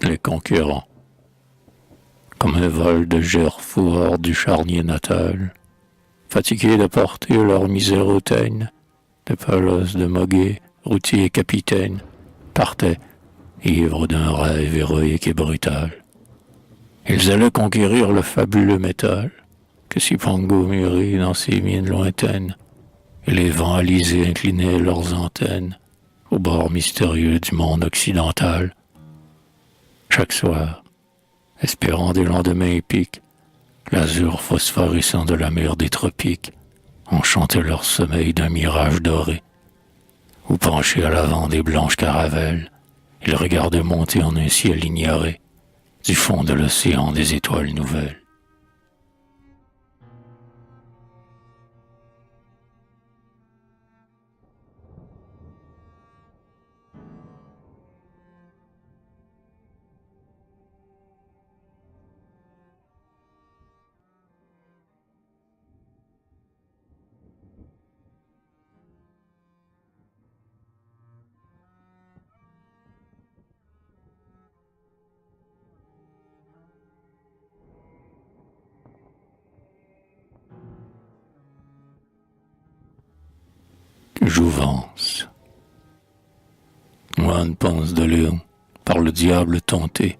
les conquérants. Comme un vol de gerfous hors du charnier natal, fatigués de porter leur misère hautaine, de Palos, de Moguet, routiers et capitaines, partaient, ivres d'un rêve héroïque et brutal. Ils allaient conquérir le fabuleux métal que Cipango mûrit dans ses mines lointaines, et les vents alizés inclinaient leurs antennes au bord mystérieux du monde occidental. Chaque soir, espérant des lendemains épiques, l'azur phosphorescent de la mer des tropiques enchantait leur sommeil d'un mirage doré, où penchés à l'avant des blanches caravelles, ils regardaient monter en un ciel ignoré du fond de l'océan des étoiles nouvelles. Jouvence. Moine Ponce de Léon, par le diable tenté,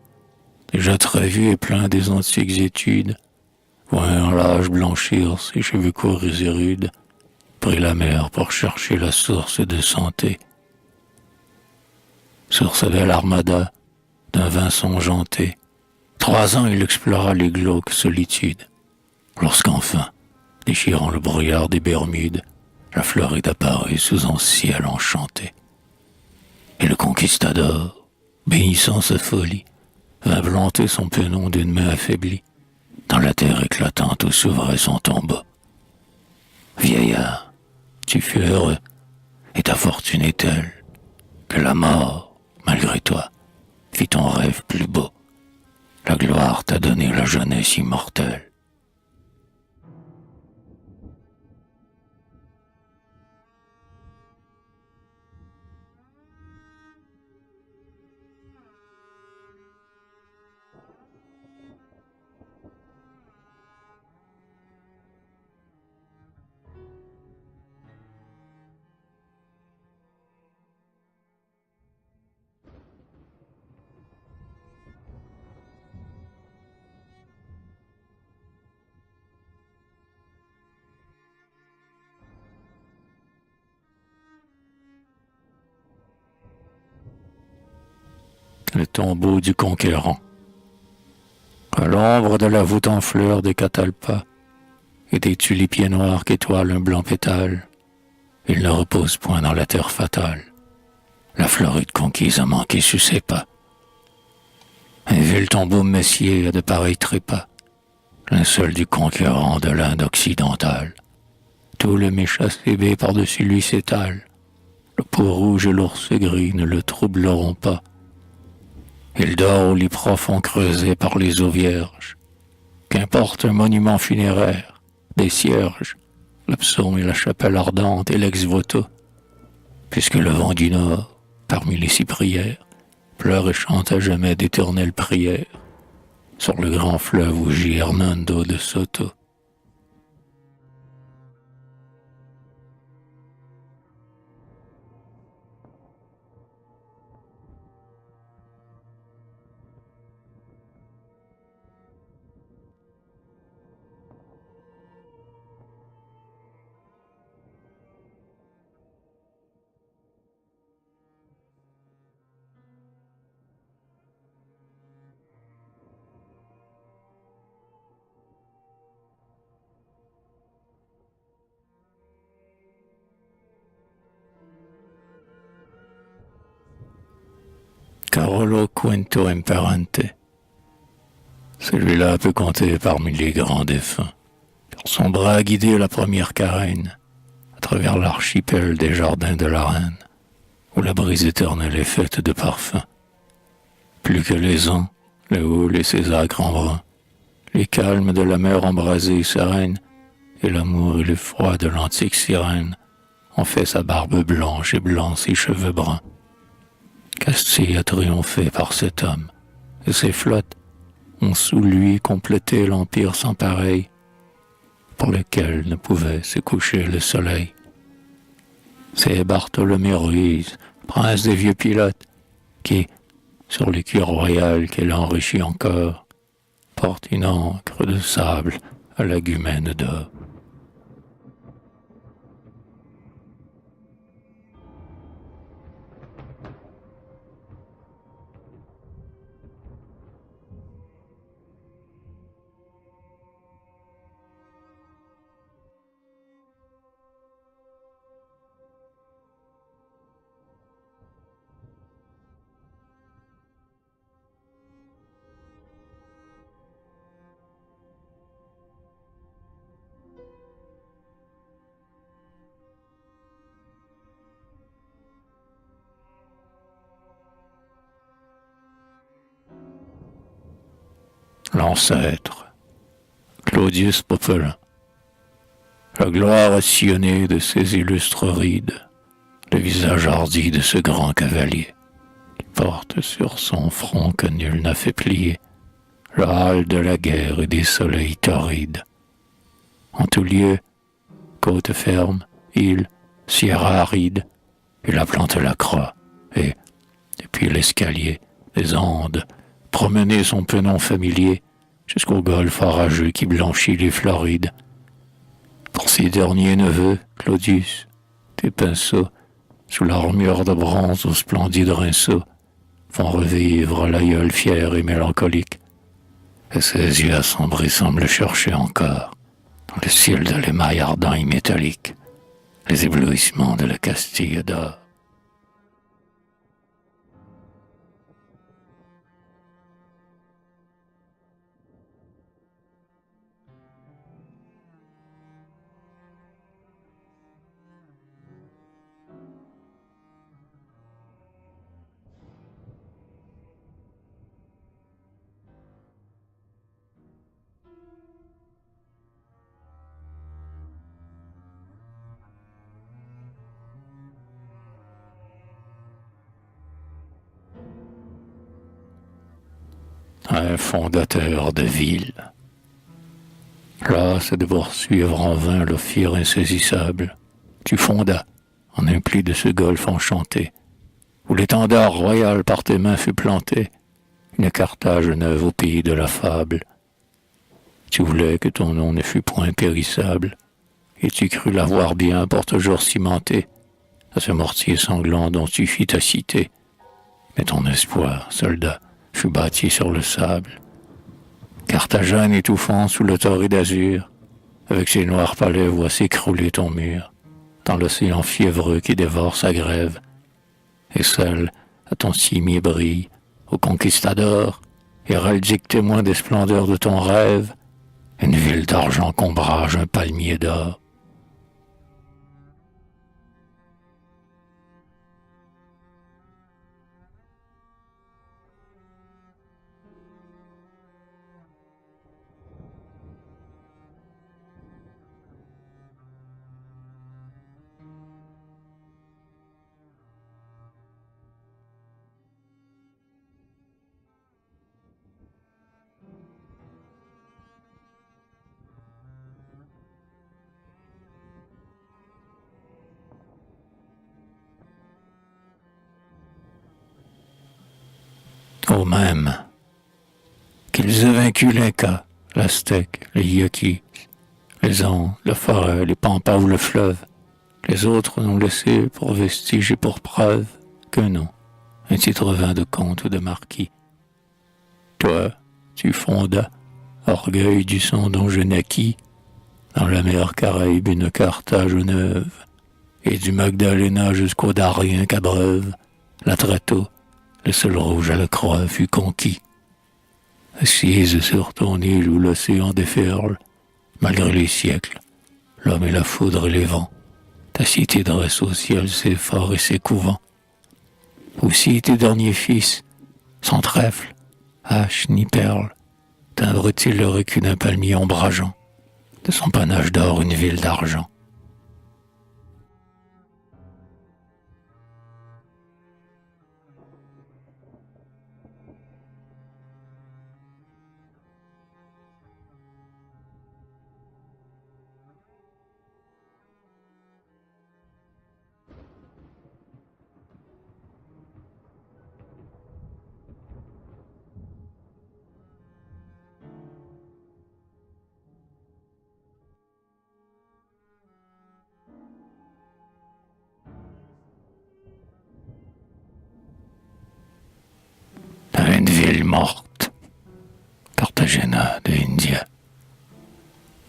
déjà très vieux et plein des antiques études, voyant l'âge blanchir ses cheveux courts et rudes, prit la mer pour chercher la source de santé. Sur sa belle armada, d'un vin songeanté, 3 ans il explora les glauques solitudes, lorsqu'enfin, déchirant le brouillard des Bermudes, la Floride apparut sous un ciel enchanté. Et le conquistador, bénissant sa folie, vint planter son penon d'une main affaiblie, dans la terre éclatante où s'ouvrait son tombeau. Vieillard, tu fus heureux, et ta fortune est telle que la mort, malgré toi, fit ton rêve plus beau. La gloire t'a donné la jeunesse immortelle. Le tombeau du conquérant. À l'ombre de la voûte en fleurs des catalpas et des tulipiers noirs qu'étoile un blanc pétale, il ne repose point dans la terre fatale. La Floride conquise a manqué sur ses pas. Un vil tombeau messier a de pareils trépas, linceul du conquérant de l'Inde occidentale. Tout le méchassébé par-dessus lui s'étale. Le peau rouge et l'ours gris ne le troubleront pas. Il dort au lit profond creusé par les eaux vierges. Qu'importe un monument funéraire, des cierges, le psaume et la chapelle ardente et l'ex-voto, puisque le vent du nord, parmi les cyprières, pleure et chante à jamais d'éternelles prières, sur le grand fleuve où gît Hernando de Soto. Carolo Quinto Imperante. Celui-là peut compter parmi les grands défunts, car son bras a guidé la première carène à travers l'archipel des jardins de la reine, où la brise éternelle est faite de parfums. Plus que les ans, le houle et ses acres embruns, les calmes de la mer embrasée et sereine, et l'amour et le froid de l'antique sirène ont fait sa barbe blanche et blancs ses cheveux bruns. Castille a triomphé par cet homme, et ses flottes ont sous lui complété l'empire sans pareil, pour lequel ne pouvait se coucher le soleil. C'est Bartholomé Ruiz, prince des vieux pilotes, qui, sur l'écu royal qu'elle enrichit encore, porte une ancre de sable à lagumène d'or. L'ancêtre, Claudius Popelin, la gloire sillonnée de ses illustres rides, le visage hardi de ce grand cavalier, qui porte sur son front que nul n'a fait plier, le hâle de la guerre et des soleils torrides. En tout lieu, côte ferme, île, sierra aride, il plante la croix, et, depuis l'escalier des Andes, promener son penon familier jusqu'au golfe orageux qui blanchit les Florides. Pour ses derniers neveux, Claudius, tes pinceaux, sous l'armure de bronze aux splendides rinceaux, font revivre l'aïeul fier et mélancolique, et ses yeux assombris semblent chercher encore, dans le ciel de l'émail ardent et métallique, les éblouissements de la Castille d'or. Un fondateur de ville. Là, c'est de poursuivre en vain l'ophir insaisissable. Tu fondas, en un pli de ce golfe enchanté, où l'étendard royal par tes mains fut planté, une Carthage neuve au pays de la fable. Tu voulais que ton nom ne fût point périssable, et tu crus l'avoir bien pour toujours cimenté, à ce mortier sanglant dont tu fis ta cité. Mais ton espoir, soldat, fut bâti sur le sable. Carthagène étouffant sous le torride azur, avec ses noirs palais voit s'écrouler ton mur, dans l'océan fiévreux qui dévore sa grève. Et seul, à ton cimier brille, au conquistador, héraldique témoin des splendeurs de ton rêve, une ville d'argent qu'ombrage un palmier d'or. Au même qu'ils aient vaincu l'Inca, l'Aztèque, les Yaquis, les Andes, la forêt, les pampas ou le fleuve, les autres n'ont laissé pour vestige et pour preuve qu'un nom, un titre vain de comte ou de marquis. Toi, tu fondas, orgueil du sang dont je naquis, dans la mer Caraïbe une Carthage neuve, et du Magdalena jusqu'au Darien qu'abreuve, la Tréteau, le sol rouge à la croix fut conquis. Assise sur ton île où l'océan déferle, malgré les siècles, l'homme et la foudre et les vents, ta cité dresse au ciel ses forts et ses couvents. Aussi tes derniers fils, sans trèfle, hache ni perle, timbrent-ils le récu d'un palmier ombrageant, de son panache d'or une ville d'argent. ville morte. Cartagena de India.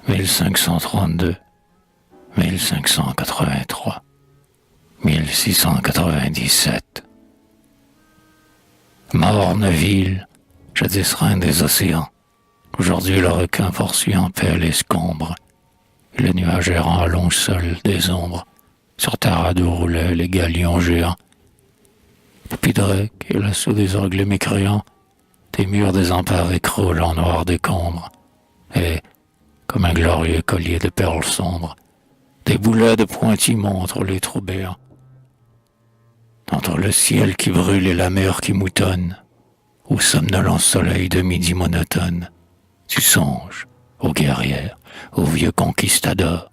1532, 1583, 1697. Morne ville, jadis reine des océans. Aujourd'hui le requin poursuit en paix l'escombre. Et le nuage errant allonge seul des ombres. Sur ta radeau roulaient les galions géants. Puis Drake et l'assaut des orgues mécréants, tes murs désemparés croulent en noir décombre. Et, comme un glorieux collier de perles sombres, des boulets de pointis montrent les trous béants. Entre le ciel qui brûle et la mer qui moutonne, au somnolent soleil de midi monotone, tu songes aux guerrières, aux vieux conquistadors.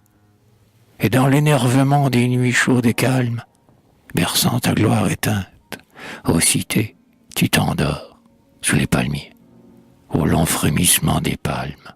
Et dans l'énervement des nuits chaudes et calmes, berçant ta gloire éteinte, ô cité, tu t'endors sous les palmiers, au long frémissement des palmes.